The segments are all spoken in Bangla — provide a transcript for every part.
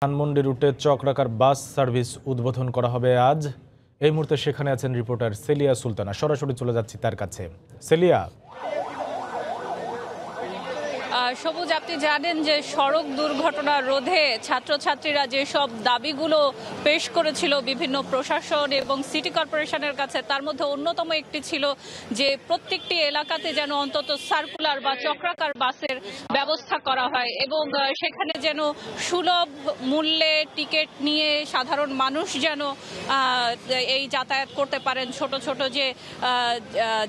ধানমন্ডি রুটে চকরাকার বাস সার্ভিস উদ্বোধন করা হবে আজ। এই মুহূর্তে সেখানে আছেন রিপোর্টার সেলিয়া সুলতানা। সরাসরি চলে যাচ্ছি তার কাছে। সেলিয়া, সবুজ, আপনি জানেন যে সড়ক দুর্ঘটনা রোধে ছাত্রছাত্রীরা যেসব দাবিগুলো পেশ করেছিল বিভিন্ন প্রশাসন এবং সিটি কর্পোরেশনের কাছে, তার মধ্যে অন্যতম একটি ছিল যে প্রত্যেকটি এলাকাতে যেন অন্তত সার্কুলার বা চক্রাকার বাসের ব্যবস্থা করা হয় এবং সেখানে যেন সুলভ মূল্যে টিকিট নিয়ে সাধারণ মানুষ যেন এই যাতায়াত করতে পারেন ছোট ছোট যে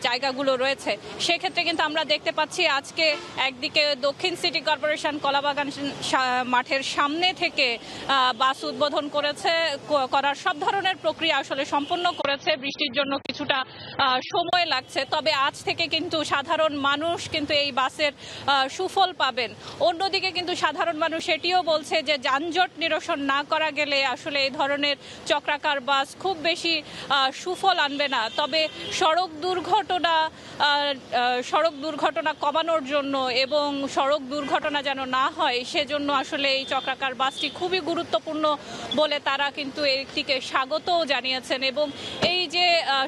জায়গাগুলো রয়েছে। সেক্ষেত্রে কিন্তু আমরা দেখতে পাচ্ছি আজকে একদিকে দক্ষিণ সিটি কর্পোরেশন কলাবাগান মাঠের সামনে থেকে বাস উদ্বোধন করার সব ধরনের প্রক্রিয়া আসলে সম্পন্ন করেছে। বৃষ্টির জন্য কিছুটা সময় লাগছে, তবে আজ থেকে কিন্তু সাধারণ মানুষ কিন্তু এই বাসের সুফল পাবেন। অন্যদিকে কিন্তু সাধারণ মানুষ এটিও বলছে যে যানজট নিরসন না করা গেলে আসলে এই ধরনের চক্রাকার বাস খুব বেশি সুফল আনবে না। তবে সড়ক দুর্ঘটনা কমানোর জন্য এবং সড়ক দুর্ঘটনা যেন না হয় সেজন্য আসলে এই চক্রাকার বাসটি খুবই গুরুত্বপূর্ণ বলে তারা কিন্তু এটিকে স্বাগতও জানিয়েছেন। এবং এই যে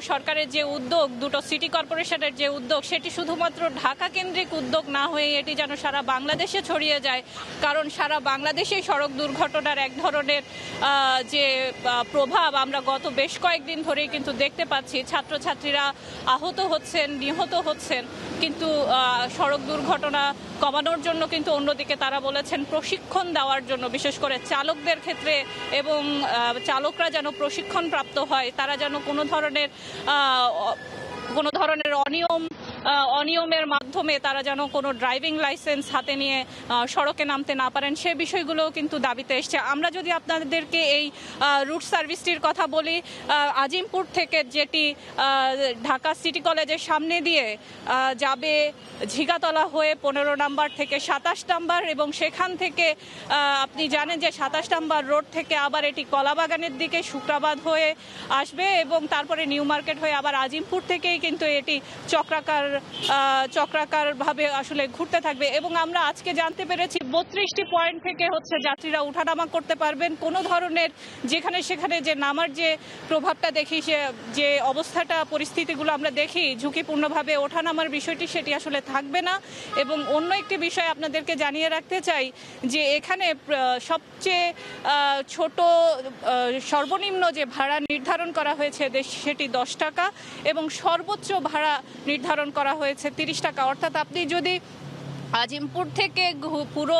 সরকারের যে উদ্যোগ, দুটো সিটি কর্পোরেশনের যে উদ্যোগ, সেটি শুধুমাত্র ঢাকা কেন্দ্রিক উদ্যোগ না হয়ে এটি যেন সারা বাংলাদেশে ছড়িয়ে যায়। কারণ সারা বাংলাদেশে সড়ক দুর্ঘটনার এক ধরনের যে প্রভাব আমরা গত বেশ কয়েকদিন ধরেই কিন্তু দেখতে পাচ্ছি। ছাত্রছাত্রীরা আহত হচ্ছেন, নিহত হচ্ছেন, কিন্তু সড়ক দুর্ঘটনা কমানোর জন্য কিন্তু অন্যদিকে তারা বলেছেন প্রশিক্ষণ দেওয়ার জন্য, বিশেষ করে চালকদের ক্ষেত্রে, এবং চালকরা যেন প্রশিক্ষণ প্রাপ্ত হয়, তারা যেন কোনো ধরনের অনিয়মের মাধ্যমে তারা যেন কোনো ড্রাইভিং লাইসেন্স হাতে নিয়ে সড়কে নামতে না পারেন, সে বিষয়গুলোও কিন্তু দাবিতে এসছে। আমরা যদি আপনাদেরকে এই রুট সার্ভিসটির কথা বলি, আজিমপুর থেকে যেটি ঢাকা সিটি কলেজের সামনে দিয়ে যাবে ঝিগাতলা হয়ে 15 নাম্বার থেকে 27 নাম্বার, এবং সেখান থেকে আপনি জানেন যে 27 নাম্বার রোড থেকে আবার এটি কলাবাগানের দিকে শুক্রাবাদ হয়ে আসবে এবং তারপরে নিউ মার্কেট হয়ে আবার আজিমপুর থেকেই কিন্তু এটি চক্রাকার ভাবে আসলে ঘুরতে থাকবে। এবং আমরা আজকে জানতে পেরেছি 32টি পয়েন্ট থেকে যাত্রীরা উঠানামা করতে পারবেন। কোনো ধরনের যেখানে সেখানে যে নামার যে প্রভাবটা দেখি, যে অবস্থাটা, পরিস্থিতিগুলো আমরা দেখি ঝুঁকিপূর্ণভাবে ওঠানামার বিষয়টি, সেটি আসলে থাকবে না। এবং অন্য একটি বিষয় আপনাদেরকে জানিয়ে রাখতে চাই যে এখানে সবচেয়ে ছোট সর্বনিম্ন যে ভাড়া নির্ধারণ করা হয়েছে সেটি 10 টাকা এবং সর্বোচ্চ ভাড়া নির্ধারণ করা হয়েছে 30 টাকা। অর্থাৎ আপনি যদি আজিমপুর থেকে পুরো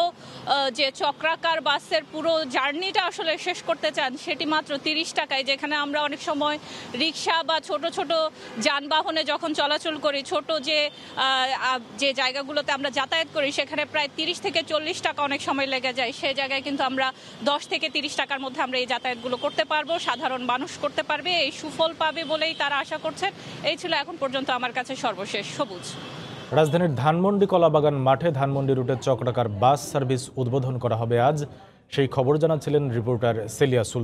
যে চক্রাকার বাসের পুরো জার্নিটা আসলে শেষ করতে চান, সেটি মাত্র 30 টাকায়। যেখানে আমরা অনেক সময় রিক্সা বা ছোট ছোট যানবাহনে যখন চলাচল করি, ছোট যে জায়গাগুলোতে আমরা যাতায়াত করি, সেখানে প্রায় 30 থেকে 40 টাকা অনেক সময় লেগে যায়। সেই জায়গায় কিন্তু আমরা 10 থেকে 30 টাকার মধ্যে আমরা এই যাতায়াতগুলো করতে পারবো, সাধারণ মানুষ করতে পারবে, এই সুফল পাবে বলেই তারা আশা করছেন। এই ছিল এখন পর্যন্ত আমার কাছে সর্বশেষ। সবুজ। রাজধানীর ধানমন্ডি কলাবাগান মাঠে ধানমন্ডি রুটে চকরাকার বাস সার্ভিস উদ্বোধন করা হবে আজ। সেই খবর জানাচ্ছিলেন রিপোর্টার সেলিয়া সুলতানা।